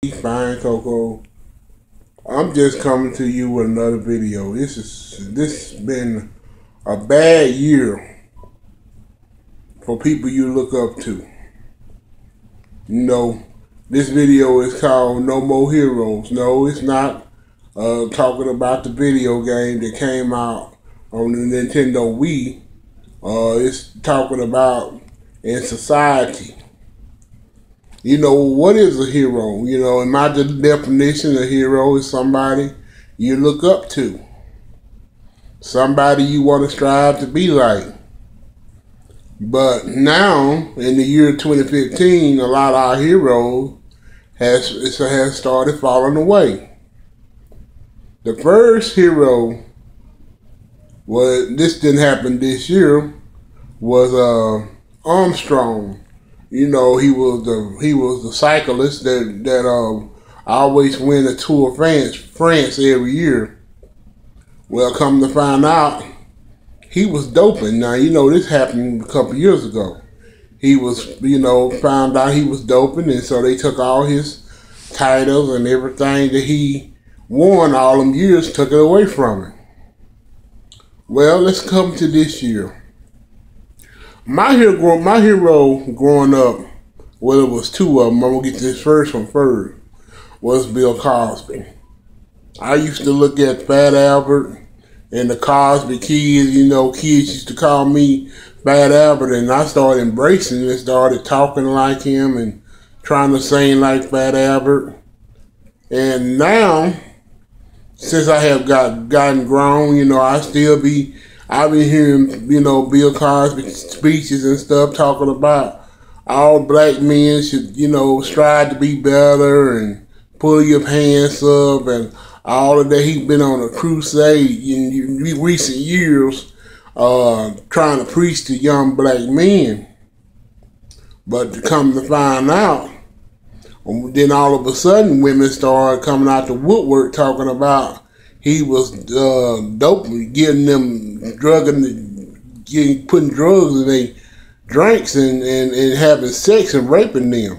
Fine Coco. I'm just coming to you with another video. This has been a bad year for people you look up to. You know, this video is called No More Heroes. No, it's not talking about the video game that came out on the Nintendo Wii. It's talking about in society. You know, what is a hero? You know, in my definition, a hero is somebody you look up to. Somebody you want to strive to be like. But now, in the year 2015, a lot of our heroes has started falling away. The first hero this didn't happen this year, was Armstrong. You know, he was the cyclist that always win the Tour of France every year. Well, come to find out, he was doping. Now, you know, this happened a couple years ago. He was, you know, found out he was doping, and so they took all his titles and everything that he won all them years, took it away from him. Well, let's come to this year. My hero growing up, well, it was two of them. I'm going to get this first one first, was Bill Cosby. I used to look at Fat Albert and the Cosby kids. You know, kids used to call me Fat Albert, and I started embracing it, started talking like him and trying to sing like Fat Albert. And now, since I have gotten grown, you know, I've been hearing, you know, Bill Cosby speeches and stuff talking about all black men should, you know, strive to be better and pull your pants up and all of that. He's been on a crusade in recent years trying to preach to young black men. But to come to find out, then all of a sudden women started coming out the woodwork talking about he was doping, getting them putting drugs in their drinks and having sex and raping them.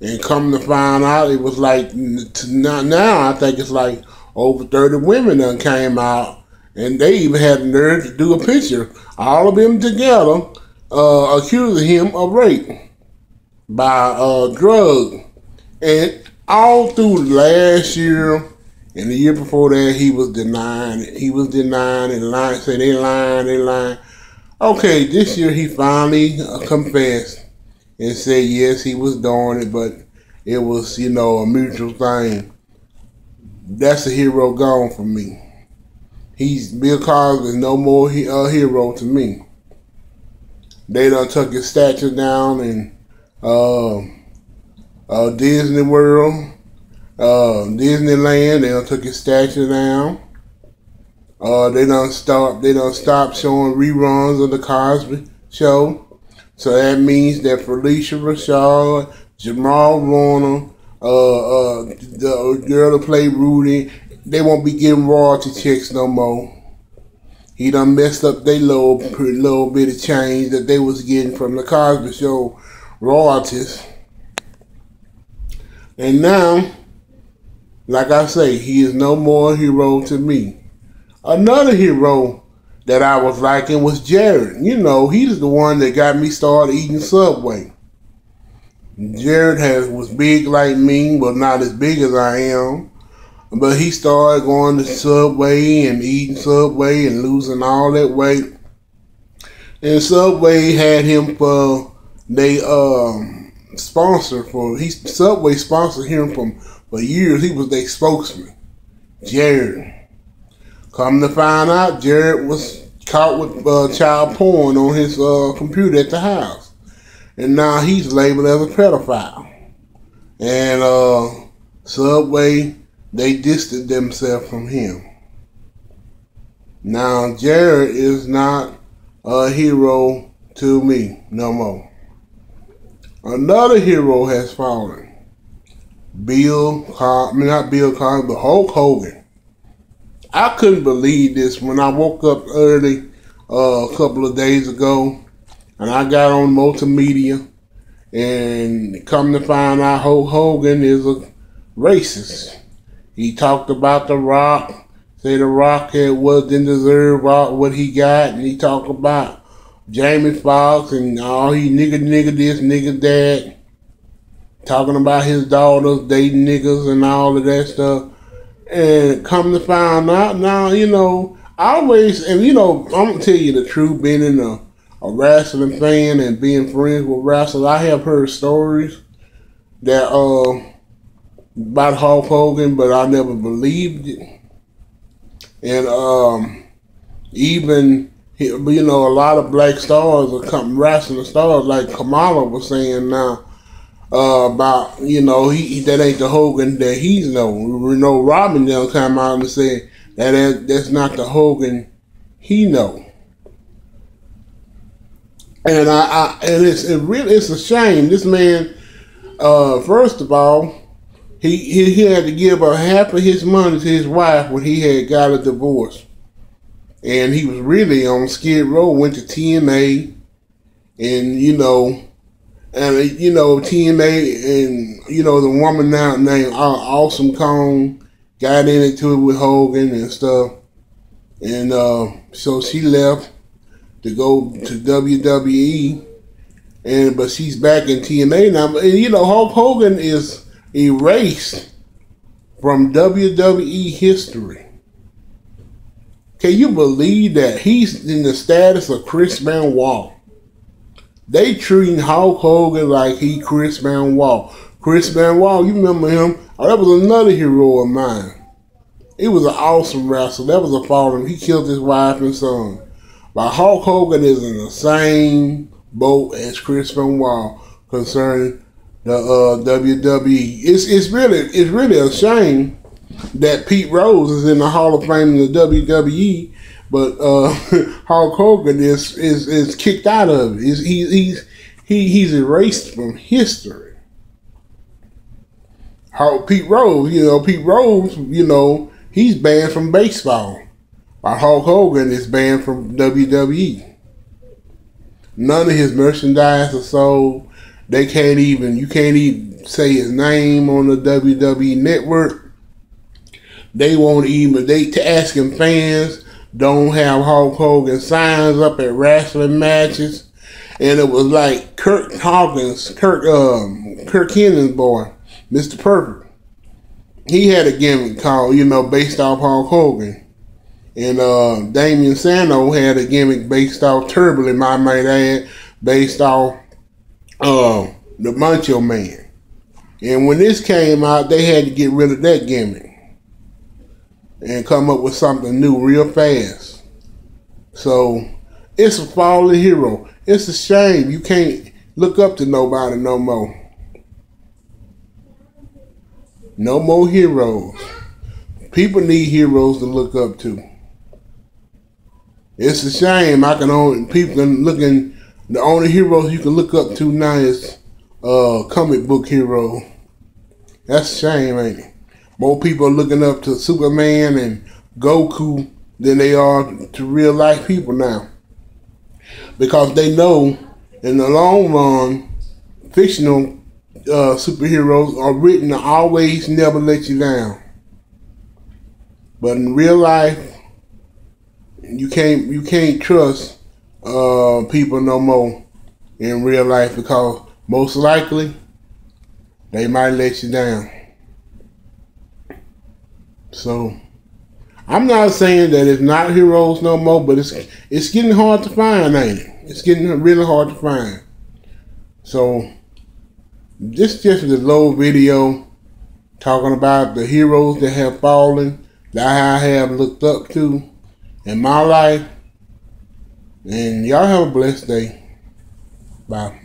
And come to find out, it was like, now I think it's like over 30 women done came out, and they even had the nerve to do a picture, all of them together, accusing him of rape by drug. And all through last year and the year before that, he was denying it. He was denying and lying, saying they lying. Okay, this year he finally confessed and said yes, he was doing it, but it was, you know, a mutual thing. That's a hero gone from me. Bill Cosby is no more a hero to me. They done took his statue down in Disney World. Disneyland, they done took his statue down. They done stopped showing reruns of the Cosby Show. So that means that Felicia Rashad, Jamal Warner, the girl that played Rudy, they won't be getting royalty checks no more. He done messed up their little bit of change that they was getting from the Cosby Show royalties. And now, like I say, he is no more a hero to me. Another hero that I was liking was Jared. You know, he's the one that got me started eating Subway. Jared was big like me, but not as big as I am. But he started going to Subway and eating Subway and losing all that weight. And Subway had him for Subway sponsored him for years. He was their spokesman, Jared. Come to find out, Jared was caught with child porn on his computer at the house. And now he's labeled as a pedophile. And Subway, they distanced themselves from him. Now, Jared is not a hero to me no more. Another hero has fallen. Not Bill Cosby, but Hulk Hogan. I couldn't believe this when I woke up early a couple of days ago, and I got on multimedia, And come to find out, Hulk Hogan is a racist. He talked about The Rock, say The Rock didn't deserve what he got, and he talked about Jamie Foxx and all he nigga this, nigga that, talking about his daughters dating niggas and all of that stuff. And come to find out now, I'm gonna tell you the truth, being in a wrestling fan and being friends with wrestlers, I have heard stories that about Hulk Hogan, but I never believed it. And even a lot of black stars or wrestling stars like Kamala was saying now about that ain't the Hogan that he's known. Robin done come out and said that's not the Hogan he know. And it's a shame. This man, first of all, he had to give half of his money to his wife when he had got a divorce, and he was really on Skid Row. Went to TNA, and TNA, and the woman now named Awesome Kong got into it with Hogan and stuff, and so she left to go to WWE, but she's back in TNA now. And Hulk Hogan is erased from WWE history. Can you believe that? He's in the status of Chris Benoit. They treating Hulk Hogan like he Chris Benoit. Chris Benoit, you remember him? Oh, that was another hero of mine. He was an awesome wrestler. That was a fallen. He killed his wife and son. But Hulk Hogan is in the same boat as Chris Benoit concerning the WWE. It's really a shame that Pete Rose is in the Hall of Fame in the WWE, but Hulk Hogan is kicked out of it. He's erased from history. Pete Rose, he's banned from baseball. While Hulk Hogan is banned from WWE. None of his merchandise is sold. You can't even say his name on the WWE network. They won't even, asking fans don't have Hulk Hogan signs up at wrestling matches. And it was like Kirk Hennig's boy, Mr. Perfect. He had a gimmick called, based off Hulk Hogan. And Damien Sandow had a gimmick based off Turbulent, I might add, based off the Macho Man. And when this came out, they had to get rid of that gimmick and come up with something new real fast. So it's a fallen hero. It's a shame you can't look up to nobody no more. No more heroes. People need heroes to look up to. It's a shame. The only heroes you can look up to now is comic book hero. That's a shame, ain't it? More people are looking up to Superman and Goku than they are to real life people now. Because they know in the long run, fictional superheroes are written to always never let you down. But in real life, you can't trust people no more in real life, because most likely they might let you down. So I'm not saying that it's not heroes no more, but it's getting hard to find, ain't it? It's getting really hard to find. So this is just a low video talking about the heroes that have fallen, that I have looked up to in my life. And y'all have a blessed day. Bye.